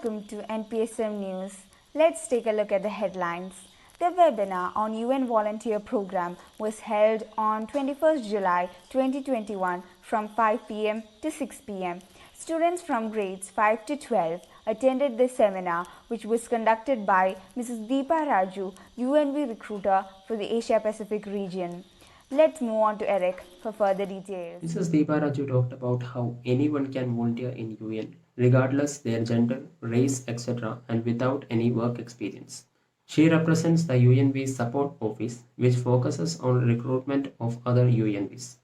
Welcome to NPSM News. Let's take a look at the headlines. The webinar on UN Volunteer Program was held on 21st July 2021 from 5 p.m. to 6 p.m. Students from grades 5 to 12 attended this seminar, which was conducted by Mrs. Deepa Raju, UNV recruiter for the Asia Pacific region. Let's move on to Eric for further details. Mrs. Deepa Raju talked about how anyone can volunteer in UN, regardless their gender, race, etc., and without any work experience. She represents the UNV's support office, which focuses on recruitment of other UNVs.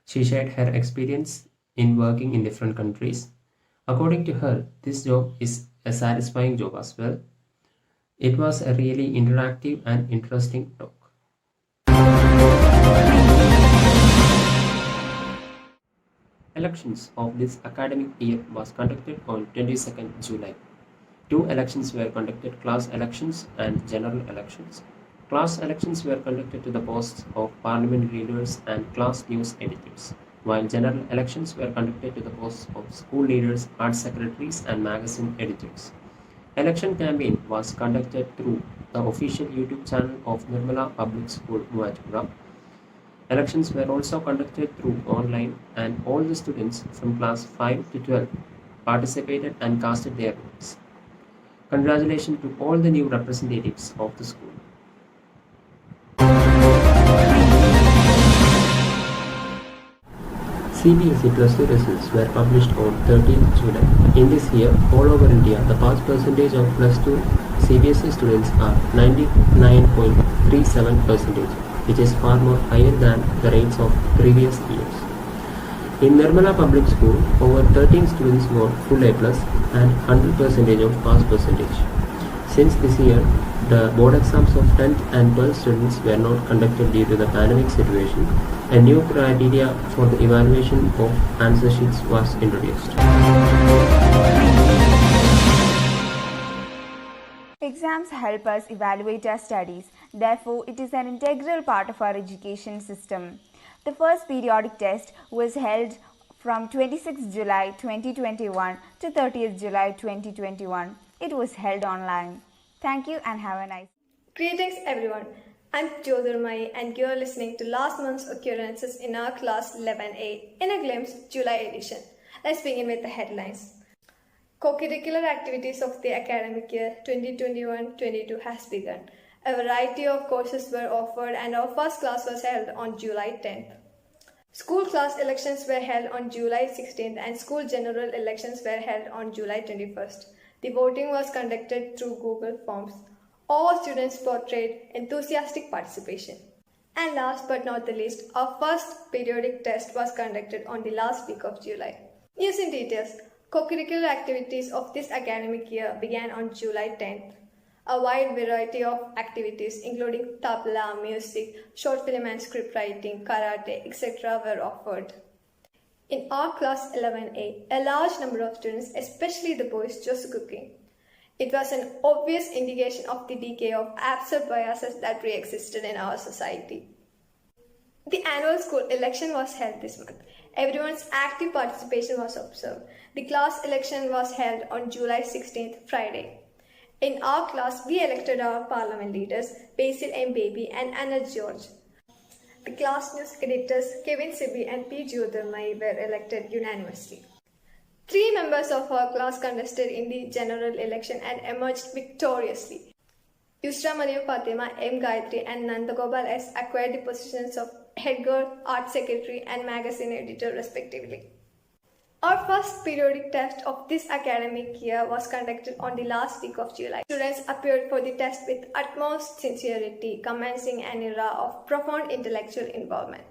She shared her experience in working in different countries. According to her, this job is a satisfying job as well. It was a really interactive and interesting talk. Elections of this academic year was conducted on 22nd July. Two elections were conducted, class elections and general elections. Class elections were conducted to the posts of parliament leaders and class news editors, while general elections were conducted to the posts of school leaders, art secretaries and magazine editors. Election campaign was conducted through the official YouTube channel of Nirmala Public School, Muattura. Elections were also conducted through online, and all the students from class 5 to 12 participated and casted their votes. Congratulations to all the new representatives of the school. CBSE Plus 2 results were published on 13th July. In this year, all over India, the pass percentage of Plus 2 CBSE students are 99.37%, which is far more higher than the rates of previous years. In Nirmala Public School, over 13 students got full A plus and 100% of pass percentage. Since this year, the board exams of 10th and 12th students were not conducted due to the pandemic situation. A new criteria for the evaluation of answer sheets was introduced. Exams help us evaluate our studies. Therefore, it is an integral part of our education system. The first periodic test was held from 26 July 2021 to 30th July 2021. It was held online. Thank you and have a nice day. Greetings everyone. I'm Jyotirmayi and you're listening to last month's occurrences in our class 11A in a glimpse July edition. Let's begin with the headlines. Co-curricular activities of the academic year 2021-22 has begun. A variety of courses were offered and our first class was held on July 10th. School class elections were held on July 16th and school general elections were held on July 21st. The voting was conducted through Google Forms. All students portrayed enthusiastic participation. And last but not the least, our first periodic test was conducted on the last week of July. News in details. Co-curricular activities of this academic year began on July 10th. A wide variety of activities including tabla, music, short film and script writing, karate, etc. were offered. In our class 11A, a large number of students, especially the boys, chose cooking. It was an obvious indication of the decay of absurd biases that pre-existed in our society. The annual school election was held this month. Everyone's active participation was observed. The class election was held on July 16th, Friday. In our class, we elected our parliament leaders, Basil M. Baby and Anna George. The class news editors, Kevin Sibi and P. Jyotirmayi, were elected unanimously. 3 members of our class contested in the general election and emerged victoriously. Yusra Maria Fatima, M. Gayatri and Nandagopal S. acquired the positions of head girl, art secretary and magazine editor respectively. Our first periodic test of this academic year was conducted on the last week of July. Students appeared for the test with utmost sincerity, commencing an era of profound intellectual involvement.